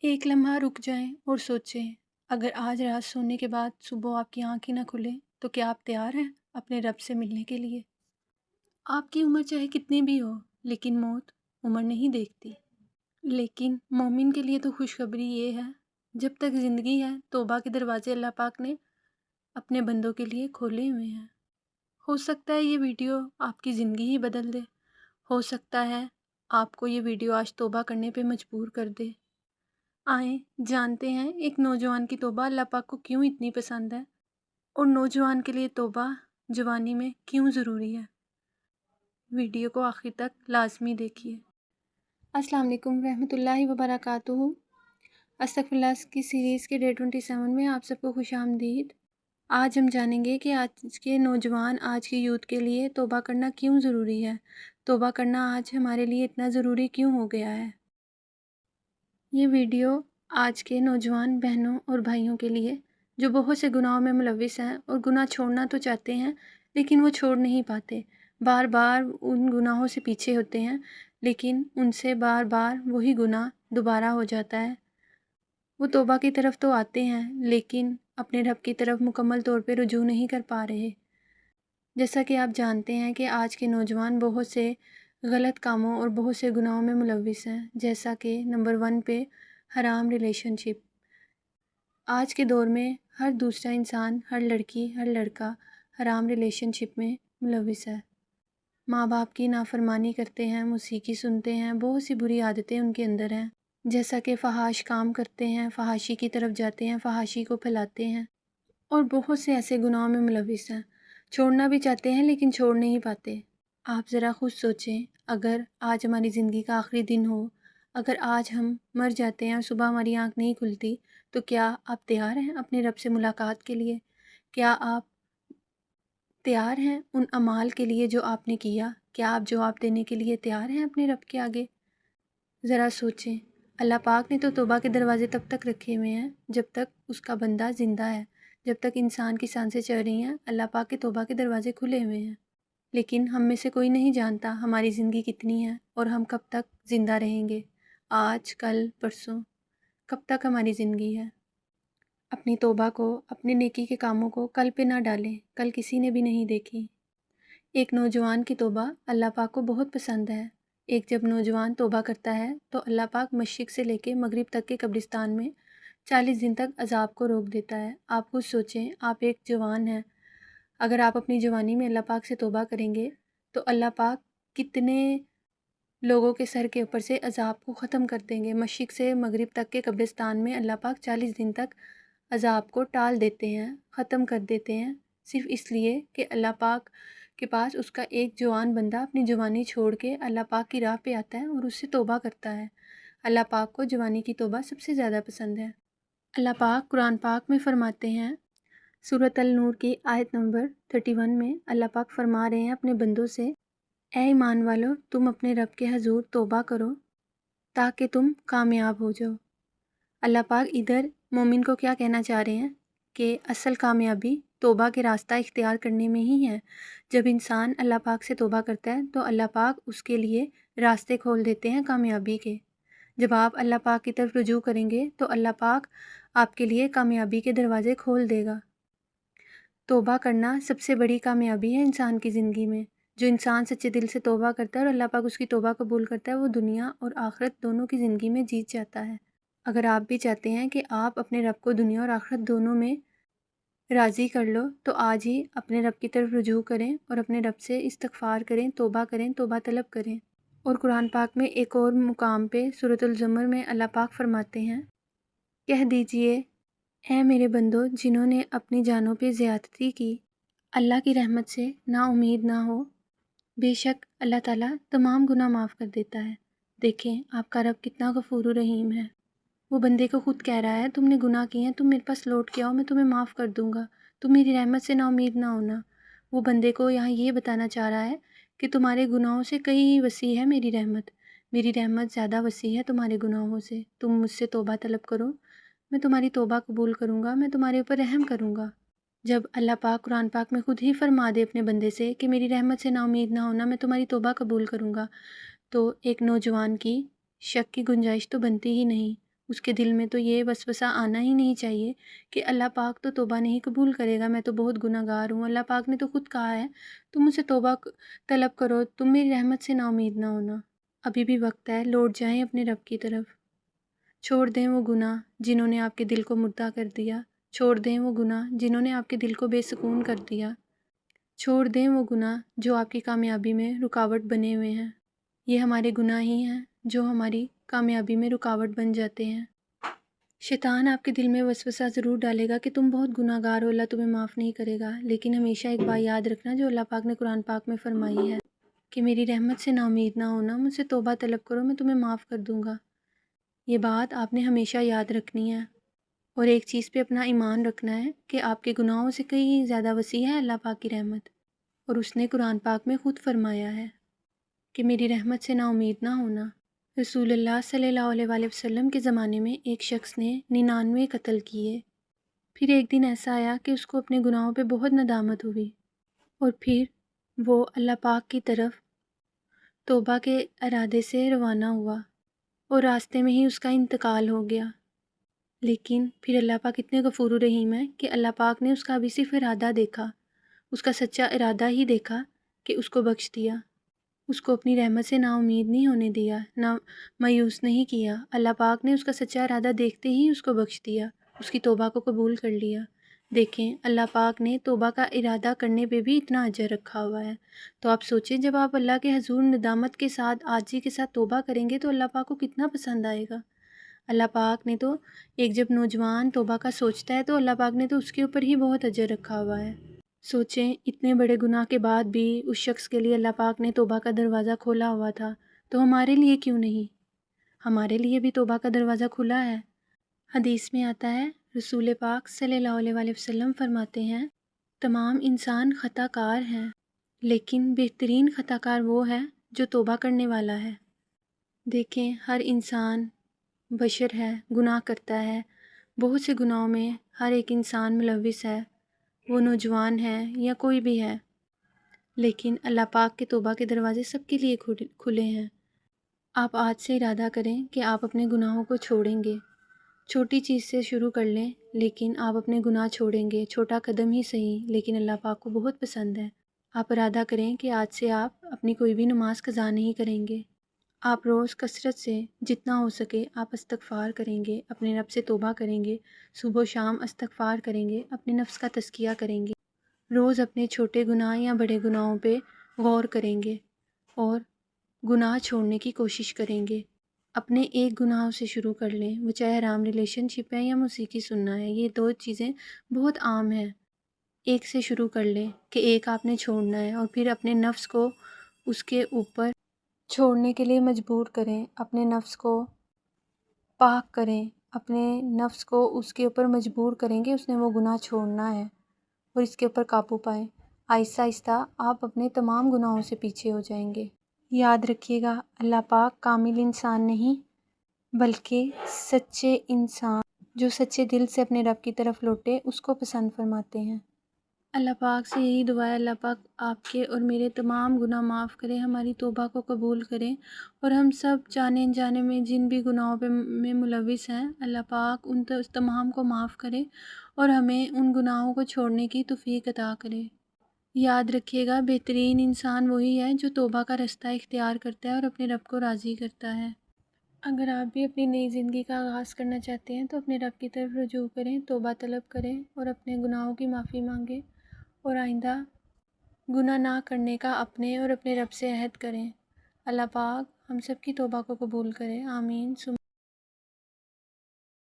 एक लम्हा रुक जाएं और सोचें, अगर आज रात सोने के बाद सुबह आपकी आँख ही ना खुले, तो क्या आप तैयार हैं अपने रब से मिलने के लिए? आपकी उम्र चाहे कितनी भी हो, लेकिन मौत उम्र नहीं देखती। लेकिन मोमिन के लिए तो खुशखबरी ये है, जब तक ज़िंदगी है, तौबा के दरवाजे अल्लाह पाक ने अपने बंदों के लिए खोले हुए हैं। हो सकता है ये वीडियो आपकी ज़िंदगी ही बदल दे। हो सकता है आपको ये वीडियो आज तौबा करने पे मजबूर कर दे। आएँ जानते हैं एक नौजवान की तौबा अल्लाह पाक को क्यों इतनी पसंद है और नौजवान के लिए तौबा जवानी में क्यों ज़रूरी है। वीडियो को आखिर तक लाजमी देखिए। अस्सलाम वालेकुम रहमतुल्लाहि व बरकातुहू। अस्तगफिरुल्लाह की सीरीज़ के डे 27 में आप सबको खुशामदीद। आज हम जानेंगे कि आज के नौजवान, आज के यूथ के लिए तौबा करना क्यों ज़रूरी है। तौबा करना आज हमारे लिए इतना ज़रूरी क्यों हो गया है। ये वीडियो आज के नौजवान बहनों और भाइयों के लिए जो बहुत से गुनाहों में मुलविस हैं और गुनाह छोड़ना तो चाहते हैं, लेकिन वो छोड़ नहीं पाते। बार बार उन गुनाहों से पीछे होते हैं, लेकिन उनसे बार बार वही गुनाह दोबारा हो जाता है। वो तौबा की तरफ तो आते हैं, लेकिन अपने रब की तरफ मुकम्मल तौर पे रुजू नहीं कर पा रहे। जैसा कि आप जानते हैं कि आज के नौजवान बहुत से गलत कामों और बहुत से गुनाहों में मुलविस हैं, जैसा कि नंबर 1 पे हराम रिलेशनशिप। आज के दौर में हर दूसरा इंसान, हर लड़की, हर लड़का हराम रिलेशनशिप में मुलविस है। माँ बाप की नाफरमानी करते हैं, मौसीकी सुनते हैं, बहुत सी बुरी आदतें उनके अंदर हैं, जैसा कि फ़हाश काम करते हैं, फ़हाशी की तरफ जाते हैं, फ़हाशी को फैलाते हैं और बहुत से ऐसे गुनाहों में मुलविस हैं। छोड़ना भी चाहते हैं, लेकिन छोड़ नहीं पाते। आप ज़रा खुद सोचें, अगर आज हमारी ज़िंदगी का आखिरी दिन हो, अगर आज हम मर जाते हैं और सुबह हमारी आँख नहीं खुलती, तो क्या आप तैयार हैं अपने रब से मुलाकात के लिए? क्या आप तैयार हैं उन अमाल के लिए जो आपने किया? क्या आप जवाब देने के लिए तैयार हैं अपने रब के आगे? ज़रा सोचें, अल्लाह पाक ने तो तौबा के दरवाज़े तब तक रखे हुए हैं जब तक उसका बंदा ज़िंदा है। जब तक इंसान की सांसें चल रही हैं, अल्लाह पाक के तौबा के दरवाज़े खुले हुए हैं। लेकिन हम में से कोई नहीं जानता हमारी ज़िंदगी कितनी है और हम कब तक ज़िंदा रहेंगे। आज, कल, परसों, कब तक हमारी ज़िंदगी है। अपनी तौबा को, अपने नेकी के कामों को कल पे ना डालें, कल किसी ने भी नहीं देखी। एक नौजवान की तौबा अल्लाह पाक को बहुत पसंद है। एक जब नौजवान तौबा करता है तो अल्लाह पाक मशरिक़ से लेके मगरिब तक के कब्रिस्तान में 40 दिन तक अज़ाब को रोक देता है। आप खुद सोचें, आप एक जवान हैं, अगर आप अपनी जवानी में अल्लाह पाक से तौबा करेंगे तो अल्लाह पाक कितने लोगों के सर के ऊपर से अज़ाब को ख़त्म कर देंगे। मशरिक़ से मगरिब तक के कब्रिस्तान में अल्लाह पाक 40 दिन तक अज़ाब को टाल देते हैं, ख़त्म कर देते हैं, सिर्फ़ इसलिए कि अल्लाह पाक के पास उसका एक जवान बंदा अपनी जवानी छोड़ के अल्लाह पाक की राह पे आता है और उससे तौबा करता है। अल्लाह पाक को जवानी की तौबा सबसे ज़्यादा पसंद है। अल्लाह पाक कुरान पाक में फ़रमाते हैं, सूरत अल नूर की आयत नंबर 31 में अल्लाह पाक फ़रमा रहे हैं अपने बंदों से, ए ईमान वालों, तुम अपने रब के हज़ूर तौबा करो ताकि तुम कामयाब हो जाओ। अल्लाह पाक इधर मोमिन को क्या कहना चाह रहे हैं कि असल कामयाबी तौबा के रास्ता इख्तियार करने में ही है। जब इंसान अल्लाह पाक से तौबा करता है तो अल्लाह पाक उसके लिए रास्ते खोल देते हैं कामयाबी के। जब आप अल्लाह पाक की तरफ रुजू करेंगे तो अल्लाह पाक आपके लिए कामयाबी के दरवाज़े खोल देगा। तौबा करना सबसे बड़ी कामयाबी है इंसान की ज़िंदगी में। जो इंसान सच्चे दिल से तौबा करता है और अल्लाह पाक उसकी तौबा कबूल करता है, वो दुनिया और आखिरत दोनों की ज़िंदगी में जीत जाता है। अगर आप भी चाहते हैं कि आप अपने रब को दुनिया और आखिरत दोनों में राज़ी कर लो, तो आज ही अपने रब की तरफ रुजू करें और अपने रब से इस्तिग़फ़ार करें, तौबा तलब करें। और कुरान पाक में एक और मुकाम पे सूरतुल ज़ुमर में अल्लाह पाक फ़रमाते हैं, कह दीजिए, ऐ मेरे बंदो जिन्होंने अपनी जानों पे ज़्यादती की, अल्लाह की रहमत से नाउम्मीद ना हो, बेशक अल्लाह ताला तमाम गुनाह माफ़ कर देता है। देखें आपका रब कितना गफ़ूर रहीम है। वो बंदे को खुद कह रहा है, तुमने गुनाह किए हैं, तुम मेरे पास लौट के आओ, मैं तुम्हें माफ़ कर दूँगा, तुम मेरी रहमत से नाउम्मीद ना होना। वो बंदे को यहाँ ये बताना चाह रहा है कि तुम्हारे गुनाहों से कई वसी है मेरी रहमत ज़्यादा वसी है तुम्हारे गुनाहों से। तुम मुझसे तौबा तलब करो, मैं तुम्हारी तौबा कबूल करूँगा, मैं तुम्हारे ऊपर रहम करूँगा। जब अल्लाह पाक कुरान पाक में खुद ही फरमा दे अपने बंदे से कि मेरी रहमत से नाउम्मीद ना होना, मैं तुम्हारी तौबा कबूल करूँगा, तो एक नौजवान की शक की गुंजाइश तो बनती ही नहीं। اس کے دل میں تو یہ وسوسہ آنا ہی نہیں چاہیے کہ اللہ پاک تو توبہ نہیں قبول کرے گا، میں تو بہت گناہ گار ہوں۔ اللہ پاک نے تو خود کہا ہے تم مجھ سے توبہ طلب کرو، تم میری رحمت سے نا امید نہ ہونا۔ ابھی بھی وقت ہے، لوٹ جائیں اپنے رب کی طرف، چھوڑ دیں وہ گناہ جنہوں نے آپ کے دل کو مردہ کر دیا، چھوڑ دیں وہ گناہ جنہوں نے آپ کے دل کو بے سکون کر دیا، چھوڑ دیں وہ گناہ جو آپ کی کامیابی میں رکاوٹ بنے ہوئے ہیں۔ یہ ہمارے گناہ ہی ہیں جو ہماری کامیابی میں رکاوٹ بن جاتے ہیں۔ شیطان آپ کے دل میں وسوسہ ضرور ڈالے گا کہ تم بہت گناہ گار ہو، اللہ تمہیں معاف نہیں کرے گا، لیکن ہمیشہ ایک بات یاد رکھنا جو اللہ پاک نے قرآن پاک میں فرمائی ہے کہ میری رحمت سے نا امید نہ ہونا، مجھ سے توبہ طلب کرو، میں تمہیں معاف کر دوں گا۔ یہ بات آپ نے ہمیشہ یاد رکھنی ہے، اور ایک چیز پہ اپنا ایمان رکھنا ہے کہ آپ کے گناہوں سے کہیں زیادہ وسیع ہے اللہ پاک کی رحمت، اور اس نے قرآن پاک میں خود فرمایا ہے کہ میری رحمت سے نا امید نہ ہونا۔ رسول اللہ صلی اللہ علیہ وآلہ وسلم کے زمانے میں ایک شخص نے 99 قتل کیے، پھر ایک دن ایسا آیا کہ اس کو اپنے گناہوں پہ بہت ندامت ہوئی، اور پھر وہ اللہ پاک کی طرف توبہ کے ارادے سے روانہ ہوا، اور راستے میں ہی اس کا انتقال ہو گیا۔ لیکن پھر اللہ پاک اتنے غفور و رحیم ہے کہ اللہ پاک نے اس کا ابھی صرف ارادہ دیکھا، اس کا سچا ارادہ ہی دیکھا کہ اس کو بخش دیا، اس کو اپنی رحمت سے نا امید نہیں ہونے دیا، نہ مایوس نہیں کیا۔ اللہ پاک نے اس کا سچا ارادہ دیکھتے ہی اس کو بخش دیا، اس کی توبہ کو قبول کر لیا۔ دیکھیں اللہ پاک نے توبہ کا ارادہ کرنے پہ بھی اتنا اجر رکھا ہوا ہے، تو آپ سوچیں جب آپ اللہ کے حضور ندامت کے ساتھ عاجزی کے ساتھ توبہ کریں گے تو اللہ پاک کو کتنا پسند آئے گا۔ اللہ پاک نے تو ایک جب نوجوان توبہ کا سوچتا ہے تو اللہ پاک نے تو اس کے اوپر ہی بہت اجر رکھا ہوا ہے۔ سوچیں اتنے بڑے گناہ کے بعد بھی اس شخص کے لیے اللہ پاک نے توبہ کا دروازہ کھولا ہوا تھا، تو ہمارے لیے کیوں نہیں؟ ہمارے لیے بھی توبہ کا دروازہ کھلا ہے۔ حدیث میں آتا ہے، رسول پاک صلی اللہ علیہ وآلہ وسلم فرماتے ہیں تمام انسان خطا کار ہیں، لیکن بہترین خطا کار وہ ہے جو توبہ کرنے والا ہے۔ دیکھیں ہر انسان بشر ہے، گناہ کرتا ہے، بہت سے گناہوں میں ہر ایک انسان ملوث ہے، وہ نوجوان ہے یا کوئی بھی ہے، لیکن اللہ پاک کے توبہ کے دروازے سب کے لیے کھلے ہیں۔ آپ آج سے ارادہ کریں کہ آپ اپنے گناہوں کو چھوڑیں گے، چھوٹی چیز سے شروع کر لیں لیکن آپ اپنے گناہ چھوڑیں گے، چھوٹا قدم ہی صحیح لیکن اللہ پاک کو بہت پسند ہے۔ آپ ارادہ کریں کہ آج سے آپ اپنی کوئی بھی نماز قضا نہیں کریں گے، آپ روز کثرت سے جتنا ہو سکے آپ استغفار کریں گے، اپنے رب سے توبہ کریں گے، صبح و شام استغفار کریں گے، اپنے نفس کا تزکیہ کریں گے، روز اپنے چھوٹے گناہ یا بڑے گناہوں پہ غور کریں گے اور گناہ چھوڑنے کی کوشش کریں گے۔ اپنے ایک گناہ سے شروع کر لیں، وہ چاہے حرام ریلیشن شپ ہے یا موسیقی سننا ہے، یہ دو چیزیں بہت عام ہیں۔ ایک سے شروع کر لیں کہ ایک آپ نے چھوڑنا ہے، اور پھر اپنے نفس کو اس کے اوپر چھوڑنے کے لیے مجبور کریں، اپنے نفس کو پاک کریں، اپنے نفس کو اس کے اوپر مجبور کریں گے اس نے وہ گناہ چھوڑنا ہے اور اس کے اوپر قابو پائیں۔ آہستہ آہستہ آپ اپنے تمام گناہوں سے پیچھے ہو جائیں گے۔ یاد رکھیے گا اللہ پاک کامل انسان نہیں بلکہ سچے انسان جو سچے دل سے اپنے رب کی طرف لوٹے اس کو پسند فرماتے ہیں۔ اللہ پاک سے یہی دعا ہے اللہ پاک آپ کے اور میرے تمام گناہ معاف کریں، ہماری توبہ کو قبول کریں، اور ہم سب جانے انجانے میں جن بھی گناہوں میں ملوث ہیں اللہ پاک ان تمام کو معاف کرے اور ہمیں ان گناہوں کو چھوڑنے کی توفیق عطا کرے۔ یاد رکھیے گا بہترین انسان وہی ہے جو توبہ کا رستہ اختیار کرتا ہے اور اپنے رب کو راضی کرتا ہے۔ اگر آپ بھی اپنی نئی زندگی کا آغاز کرنا چاہتے ہیں تو اپنے رب کی طرف رجوع کریں، توبہ طلب کریں اور اپنے گناہوں کی معافی مانگیں، اور آئندہ گناہ نہ کرنے کا اپنے اور اپنے رب سے عہد کریں۔ اللہ پاک ہم سب کی توبہ کو قبول کرے، آمین۔